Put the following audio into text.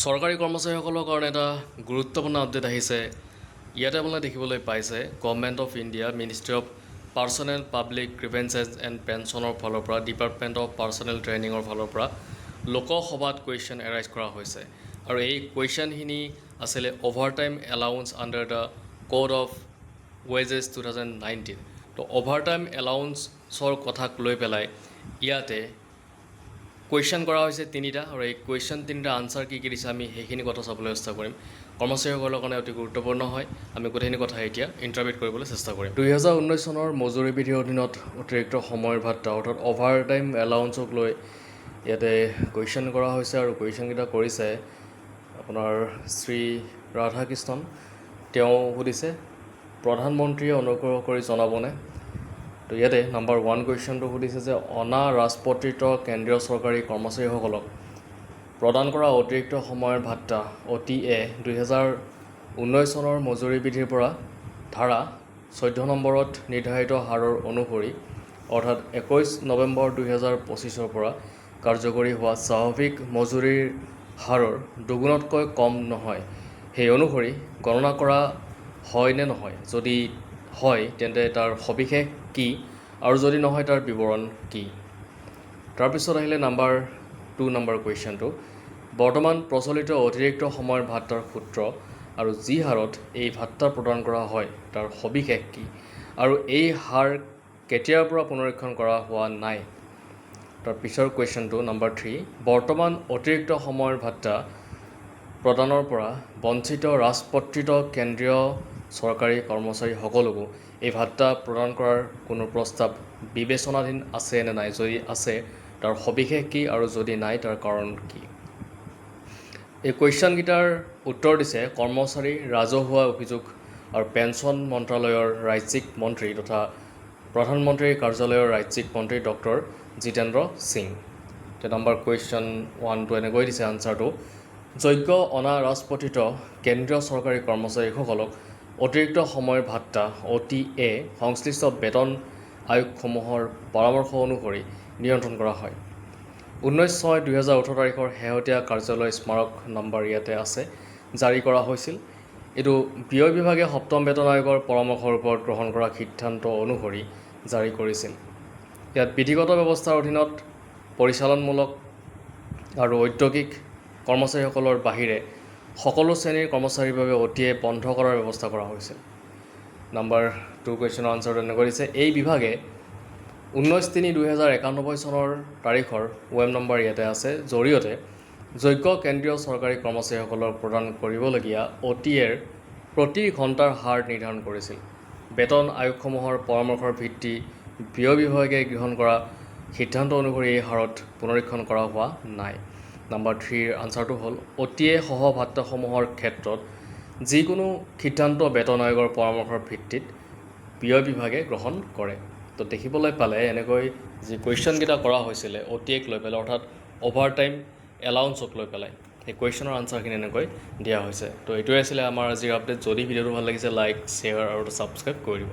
চৰকাৰী কৰ্মচাৰীসকলৰ কাৰণে এটা গুৰুত্বপূৰ্ণ আপডেট আহিছে। ইয়াতে আপোনালোকে দেখিবলৈ পাইছে government of India ministry of personnel public grievances and পেঞ্চনৰ ফালৰ পৰা ডিপাৰ্টমেণ্ট অফ পাৰ্চনেল ট্ৰেইনিঙৰ ফালৰ পৰা লোকসভাত কুৱেশ্যন এৰাইজ কৰা হৈছে। আৰু এই কুৱেশ্যনখিনি আছিলে overtime allowance under the code of wages 2019। তো অভাৰটাইম এলাউন্সৰ কথাক লৈ পেলাই ইয়াতে কুৱেশ্যন কৰা হৈছে তিনিটা, আৰু এই কুৱেশ্যন তিনিটা আনচাৰ কি দিছে আমি সেইখিনি কথা চাবলৈ চেষ্টা কৰিম। কৰ্মচাৰীসকলৰ কাৰণে অতি গুৰুত্বপূৰ্ণ হয়। আমি গোটেইখিনি কথা এতিয়া ইণ্টাৰপ্ৰিট কৰিবলৈ চেষ্টা কৰিম। 2019 চনৰ মজুৰি বিধিৰ অধীনত অতিৰিক্ত সময়ৰ ভাত্তা অৰ্থাৎ অভাৰ টাইম এলাউন্সক লৈ ইয়াতে কুৱেশ্যন কৰা হৈছে, আৰু কুৱেশ্যনকেইটা কৰিছে আপোনাৰ শ্ৰী ৰাধাকৃষ্ণন। তেওঁ সুধিছে প্ৰধানমন্ত্ৰীয়ে অনুগ্ৰহ কৰি জনাবনে। তো ইয়াতে নাম্বাৰ 1 কুৱেশ্যনটো সুধিছে যে অনা ৰাজপত্ৰিত কেন্দ্ৰীয় চৰকাৰী কৰ্মচাৰীসকলক প্ৰদান কৰা অতিৰিক্ত সময়ৰ ভাত্তা OTA 2019 চনৰ মজুৰি বিধিৰ পৰা ধাৰা 14 নম্বৰত নিৰ্ধাৰিত হাৰৰ অনুসৰি অৰ্থাৎ 21 নৱেম্বৰ 2025 পৰা কাৰ্যকৰী হোৱা স্বাভাৱিক মজুৰিৰ হাৰৰ দুগুণতকৈ কম নহয়, সেই অনুসৰি গণনা কৰা হয় নে নহয়। যদি হয় তেন্তে তাৰ সবিশেষ কি, আৰু যদি নহয় তাৰ বিৱৰণ কি। তাৰপিছত আহিলে নাম্বাৰ 2 কুৱেশ্যনটো বৰ্তমান প্ৰচলিত অতিৰিক্ত সময়ৰ ভাত্তাৰ সূত্ৰ আৰু যি হাৰত এই ভাত্তা প্ৰদান কৰা হয় তাৰ সবিশেষ কি, আৰু এই হাৰ কেতিয়াৰ পৰা পুনৰীক্ষণ কৰা হোৱা নাই। তাৰ পিছৰ কুৱেশ্যনটো নাম্বাৰ 3 বৰ্তমান অতিৰিক্ত সময়ৰ ভাত্তা প্ৰদানৰ পৰা বঞ্চিত ৰাজপত্ৰিত কেন্দ্ৰীয় চৰকাৰী কৰ্মচাৰীসকলকো এই ভাত্তা প্ৰদান কৰাৰ কোনো প্ৰস্তাৱ বিবেচনাধীন আছে নে নাই, যদি আছে তাৰ সবিশেষ কি, আৰু যদি নাই তাৰ কাৰণ কি। এই কুৱেশ্যনকেইটাৰ উত্তৰ দিছে কৰ্মচাৰী ৰাজহুৱা অভিযোগ আৰু পেঞ্চন মন্ত্ৰালয়ৰ ৰাজ্যিক মন্ত্ৰী তথা প্ৰধানমন্ত্ৰীৰ কাৰ্যালয়ৰ ৰাজ্যিক মন্ত্ৰী doctor Jitendra Singh. Number question 1টো এনেকৈ দিছে আনচাৰটো যোগ্য অনা ৰাজপত্ৰিত কেন্দ্ৰীয় চৰকাৰী কৰ্মচাৰীসকলক অতিৰিক্ত সময়ৰ ভাত্তা OTA সংশ্লিষ্ট বেতন আয়োগসমূহৰ পৰামৰ্শ অনুসৰি নিয়ন্ত্ৰণ কৰা হয়। 19/6/2018 তাৰিখৰ শেহতীয়া কাৰ্যালয় স্মাৰক নম্বৰ ইয়াতে আছে জাৰি কৰা হৈছিল। এইটো ব্যয় বিভাগে সপ্তম বেতন আয়োগৰ পৰামৰ্শৰ ওপৰত গ্ৰহণ কৰা সিদ্ধান্ত অনুসৰি জাৰি কৰিছিল। ইয়াত বিধিগত ব্যৱস্থাৰ অধীনত পৰিচালনমূলক আৰু ঔদ্যোগিক কৰ্মচাৰীসকলৰ বাহিৰে সকলো শ্ৰেণীৰ কৰ্মচাৰীৰ বাবে OTA বন্ধ কৰাৰ ব্যৱস্থা কৰা হৈছিল। নাম্বাৰ 2 কুৱেশ্যনৰ আনচাৰটো এনেকৈ দিছে এই বিভাগে 19/3/2091 চনৰ তাৰিখৰ OM নম্বৰ ইয়াতে আছে জৰিয়তে যোগ্য কেন্দ্ৰীয় চৰকাৰী কৰ্মচাৰীসকলক প্ৰদান কৰিবলগীয়া OTAৰ প্ৰতি ঘণ্টাৰ হাৰ নিৰ্ধাৰণ কৰিছিল। বেতন আয়োগসমূহৰ পৰামৰ্শৰ ভিত্তি ব্যয় বিভাগে গ্ৰহণ কৰা সিদ্ধান্ত অনুসৰি এই হাৰত পুনৰীক্ষণ কৰা হোৱা নাই। নাম্বাৰ 3ৰ আনচাৰটো হ'ল OTA সহ ভাত্তাসমূহৰ ক্ষেত্ৰত যিকোনো সিদ্ধান্ত বেতন আয়োগৰ পৰামৰ্শৰ ভিত্তিত ব্যয় বিভাগে গ্ৰহণ কৰে। তো দেখিবলৈ পালে এনেকৈ যি কুৱেশ্যনকেইটা কৰা হৈছিলে OTAক লৈ পেলাই অৰ্থাৎ অভাৰ টাইম এলাউন্সক লৈ পেলাই সেই কুৱেশ্যনৰ আনচাৰখিনি এনেকৈ দিয়া হৈছে। তো এইটোৱে আছিলে আমাৰ আজিৰ আপডেট। যদি ভিডিঅ'টো ভাল লাগিছে লাইক শ্বেয়াৰ আৰু ছাবস্ক্ৰাইব কৰি দিব।